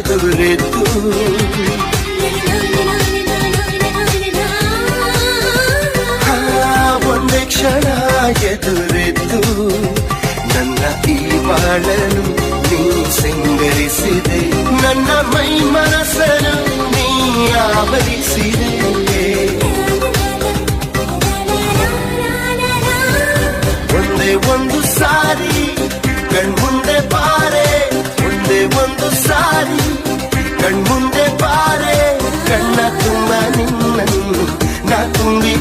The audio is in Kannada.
ಎದುರೆದ್ದು ಒಂದೇ ಕ್ಷಣ ಎದುರೆದ್ದು ನನ್ನ ಈ ಬಾಳನು ನೀ ಸಿಂಗರಿಸಿದೆ, ನನ್ನ ಮೈ ಮನಸ್ಸನ್ನು ನೀ ಆವರಿಸಿದೆ. ಒಂದೇ ಒಂದು ಸಾರಿ ಕಣ್ಮುಂದೆ ಬಾರೆ, ಒಂದೇ ಒಂದು ಸಾರಿ ಕಣ್ಮುಂದೆ ಬಾರೆ, ಕಣ್ಣ ತುಂಬ ನಿನ್ನನ್ನು ನಾ ತುಂಬಿ